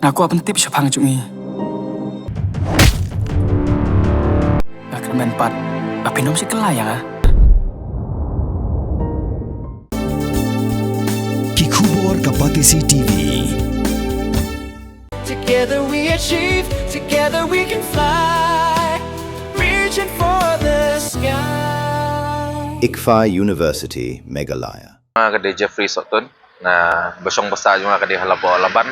Ngaku apa tip siapang cumi. Gak kemen pat. Bapak nom si kelayang ah. Kikubor Kapatisi TV. Together we achieve, together we can fly, reaching for the sky. ICFA University, Meghalaya. Kadai Jeffrey Sotun na basong basa yung kadai halapo laban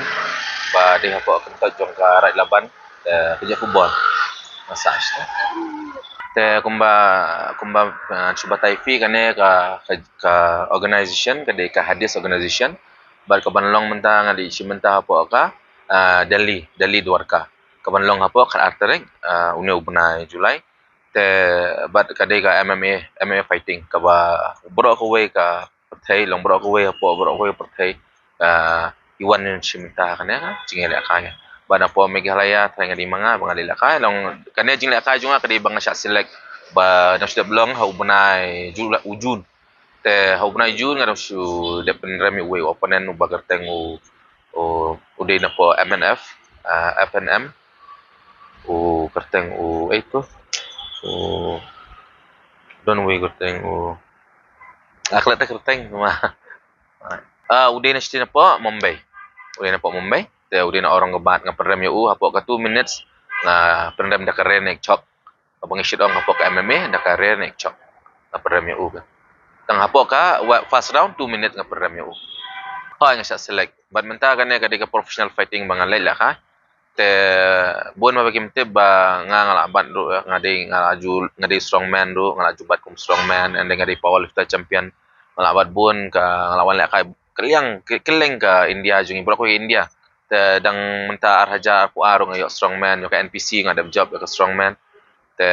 ba di hapo kentot jong ka right laban kerja football massage te kumba cuba taifi kane ka organization kadai ka hadis organization bar ka banlong menta ngadi si menta hapo ka Delhi Dwarka ka banlong hapo ka artereng uni ubnai Julai te bat kadai ka MMA fighting ka ba bro ko way ka perthai long bro ko way hapo bro ko perthai iwan yung simita kanya ka jingela kaya bana po Meghalaya tayong di mga bangalila kaya long kanya jingela kaya juga kadi bang shot select ba na sudah belong hau bunai ujun te hau bunai jun ngado su de penremi way opponent u bagar tengu o uday na po MNF FNM u kerteng u itu u don way kerteng u aklat kerteng mah uday na siya na po Mumbai. Uday na po Mumbai. Uday na orang gabat nga perem yu hapo ka 2 minutes nga perem da kare nek chok. Abang isit ong hapo ka MMA da kare nek chok. Nga perem yu ka. Tang hapo ka first round 2 minutes nga perem yu. Ha nga sa select. Badminton ka ne ka professional fighting mga lela ka. Te buon mabagim te ba nga ngalaban do nga di strongman do nga laju bat kum strongman and nga di powerlifter champion ngalabat buon ka ngalawan la ka keleng ka India jung ibro ko India te dang menta arhaja aku aro ngayo strongman yo ka NPC nga ada job ka strongman te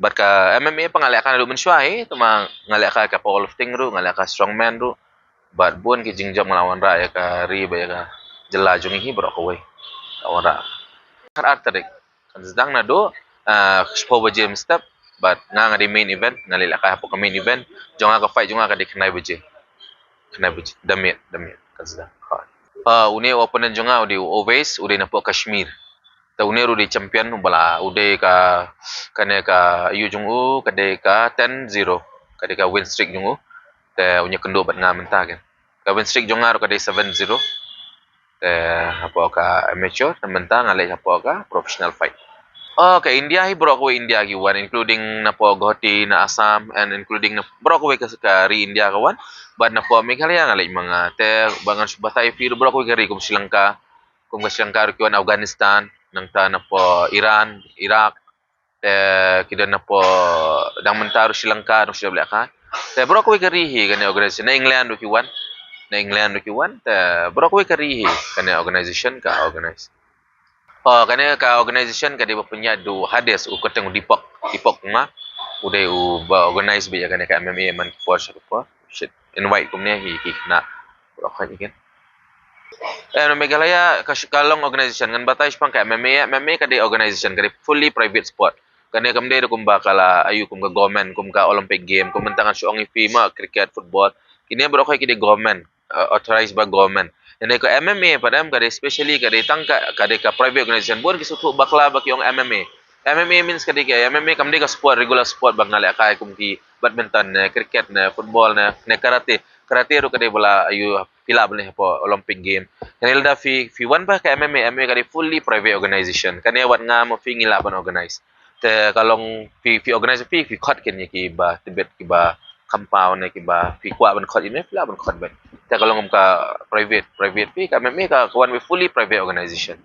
bat ka MMA pangalak ka do mensyai to mang ngalak ka powerlifting ru ngalak ka strongman ru bat buon ki jing job ngalawan ra ya ka ri ba ya ka jela jung hi bro ko we ora kan arterik kan sedang na do expo gym step but nga di main event nalila ka hapo ka main event jong ka fight jong ka di kanay beje damit kasda uni opponent jonga udi always udi na po Kashmir ta uni udi champion bala udi ka kane ka yu jungu kade ka 10-0 kade ka win streak jungu te unya kendo bat nga menta kan ka win streak jonga ro kade 7-0 te apo ka amateur menta ngale apo ka professional fight ka India hi bro ko India gi one including na po Guwahati na Assam and including na bro ko ka ri India ka one but na po Meghalaya ngalay mga te bangan subatay feel bro ko gari kum Sri Lanka ro Afghanistan nang ta na po Iran Iraq te kidan na po dang mentaro Sri Lanka no siya ka te bro ko gari hi kan organization na England ro ki one te bro ko gari hi kan organization ka organize kanya ka organization ka di ba punya do hades u keteng dipok ma udah ba organize biya kanya ka MMA man post apa shit invite kumnya hi na brokan ikan Meghalaya kalong organization ngan batay pang ka MMA ka di organization ka di fully private sport kanya kamde do kumba kala ayu kum ka government kum ka Olympic game kum mentangan suong ifima cricket football kini bro kay kidi government authorized by government Jadi ko MMA padam kade especially kade tangka kade ka private organization bon kisutu bakla bak yung MMA. MMA means kade ka MMA kamde ka sport regular sport bang ngali akay kum ki badminton na cricket na football na karate. Karate ro kade bala ayu pila bali po Olympic game. Kanil da fi one ba ka MMA kade fully private organization. Kane wat nga mo fi ngilaban organize. Te kalong fi organize fi cut ken ki ba tibet ki ba compound na ki ba fi kwa ban cut ini pila ban cut ban. Te kalong ka private pi ka MMA ka kawan we fully private organization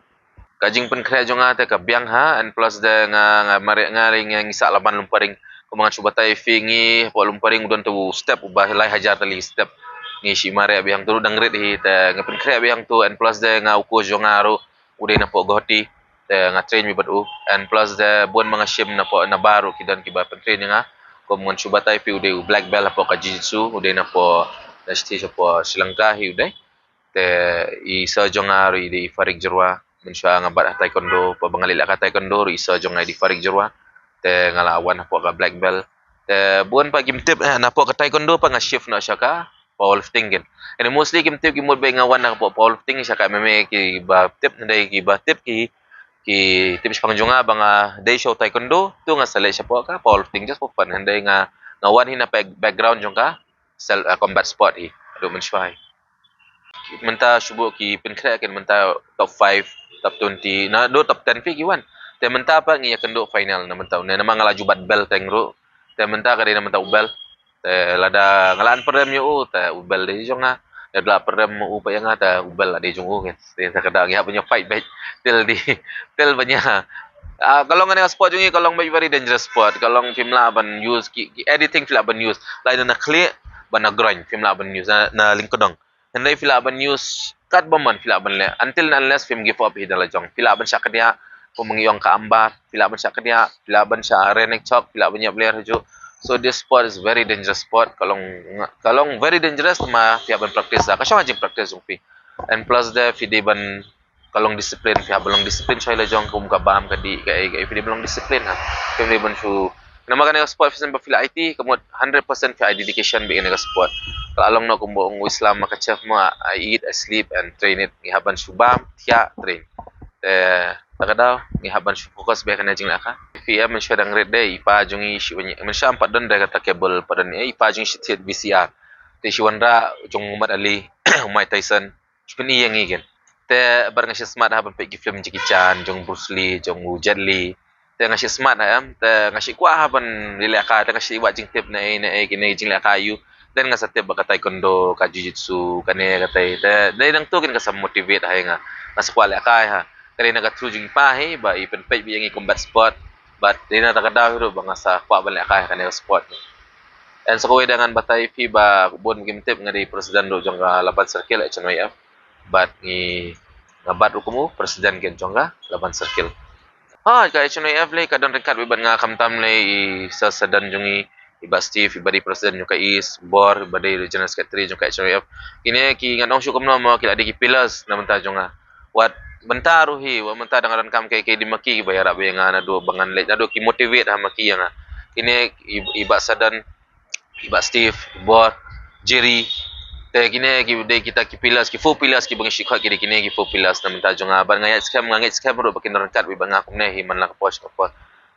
kajing pen krea jonga te ka biang ha and plus de nga mari ngaring yang isa laban lumparing kumangan subatai fingi po lumparing udon tu step ubah lai hajar tali step ni si mari biang tu dang red hi te nga pen krea biang tu and plus de nga uko jonga ro udai na po Guwahati te nga train mi badu and plus de buan mga shim na po na baru kidan ki ba pen train nga kumangan subatai pi udai black belt po ka jiu-jitsu udai na po Dasti po Sri Lanka hi uday te isa jonga ri di farig jerwa mensya ngabat taekwondo pa bangalila ka taekwondo ri isa jonga di farig jerwa te ngalawan po ka black belt te buon pa gimtip na po ka taekwondo pa nga shift na siya ka powerlifting gin. And mostly kim tip kimod bay nga wan na po powerlifting siya kay may ki ba tip na day ki ba tip ki tips pangjunga banga day show taekwondo tu nga sala siya po ka powerlifting just for fun handay nga wan hina background jung ka self combat sport hi adu man siya. Menta subo ki penkra kan menta top 5 top 20 na do top 10 fi ki wan. Te menta pa ngi kendo final na menta na mga laju bad belt tengro. Te menta ka na menta ubel. Te lada ngalaan perem yo te ubel de jong nga. Te bla perem mo upaya nga te ubel ade jong ungen. Te kada ngi punya fight baik til banyak. Kalau ngani sport jungi kalau very dangerous sport. Kalau film laban use ki editing film laban use. Lain na clear bana grind film laban use na lingkodong. Hendai film laban use kat baman film laban le until and unless film give up hidala jong. Film laban syak dia pemengiyong ka ambat, film laban syak dia, film laban syak renek chok, film laban nya player haju. So this sport is very dangerous sport. Kalau very dangerous ma film laban practice lah. Kasih ngajin practice jong pi. And plus the video ban kalong disiplin kaya belum disiplin saya lajong kum ka baham ka di kay video belum disiplin ha kaya ban su nama kan sport fisen ba fila IT kamot 100% fi dedication bi nga sport kalong no kum buong Islam maka chef mo I eat I sleep and train it ngihaban su bam tia train takadaw ngihaban su fokus ba kana jing ka FM man syadang red day ipa jungi shi man syam pat don da kata cable padan ipa jungi shi VCR te shi wandra jung Muhammad Ali Mike Tyson spini yang igen te bar nga siya smart ha pag film Jackie Chan jong Bruce Lee jong Jet Li te nga siya smart ha te nga siya kwa ha ban lila ka te nga siya iwa jing tip na kini jing la kayu then nga sa tip ba ka taekwondo ka jiu-jitsu kani ka tay te dai nang to kin ka sa motivate ha nga sa kwala ka ha kani naga through jing pa he ba ipen pay bi yang combat sport but di na takadaw ro ba nga sa kwa ban la ka kani sport and sa kuwi dengan batay FIBA kubon game tip nga di president do jong laban circle at HNYF bat ni ngabat hukumu presiden gen jongga laban circle ka HNIF le kadon rekat biban nga kamtam le sa sadan jongi iba Steve iba di presiden jo ka is bor iba di regional secretary jo ka HNIF kini ki nganong syukum no mo kila di pilas na menta jonga wat benta ruhi wa menta dangaran kam kay di maki bayar ba nga na do bangan le na do ki motivate ha maki nga kini iba sadan iba Steve bor Jerry te kini kita kipilas ki four pillars ki bangi shikha ki kini ki four pillars na menta jonga bar ngaya scam ro bakin rankat bi banga kum ne himan la post ko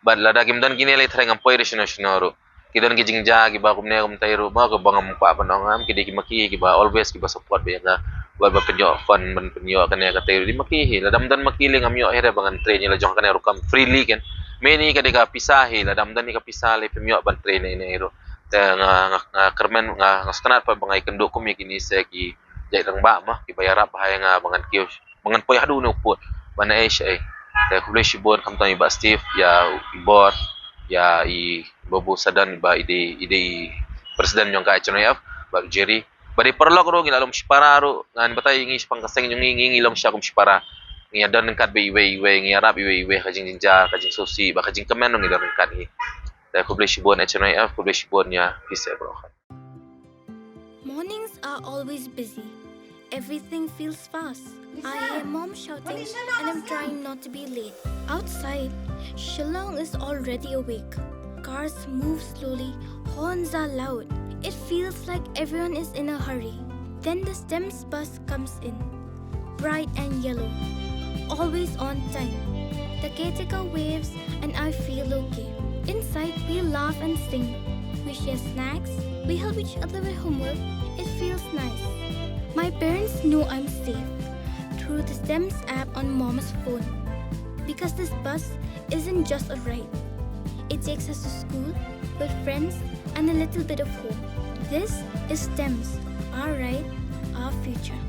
bar lada kim dan kini le threng am poi resino shinoro ki don ki jingja ki ba kum ne kum tairu ba ko bangam pa pa ngam ki ki maki ki ba always ki ba support bi nga ba penyo fun men penyo kane ka tairu di maki hi ladam dan makiling am yo here bangan train la jong kane ro kam freely ken meni ka de ka pisahi ladam dan ni ka pisale pemyo ban train ne ro nga kermen nga stanat pa bangay kendo ko mi kini sa ki jay lang ba ma ibayarap hay nga bangan kiyo bangan poy hadu no po bana siya te kulay shibon kamta ni ba Steve ya ibor ya i bobo sadan ba ide presiden yung ka HNIF ba Jerry ba di perlo ko gilalom sipararo ngan batay ngi pangkaseng yung ngi ilom siya kum sipara ngi adan kat be iwe ngi arab iwe kajing jinja kajing sosi ba kajing kemen ngi dan kat ni Publishibon HNIF, publishibon niya, peace bro. Mornings are always busy. Everything feels fast. I hear mom shouting and I'm trying not to be late. Outside, Shillong is already awake. Cars move slowly, horns are loud. It feels like everyone is in a hurry. Then the STEMS bus comes in, bright and yellow, always on time. The caretaker waves and I feel okay. Inside, we laugh and sing. We share snacks. We help each other with homework. It feels nice. My parents know I'm safe through the STEMS app on Mom's phone. Because this bus isn't just a ride. It takes us to school, with friends, and a little bit of hope. This is STEMS, our ride, our future.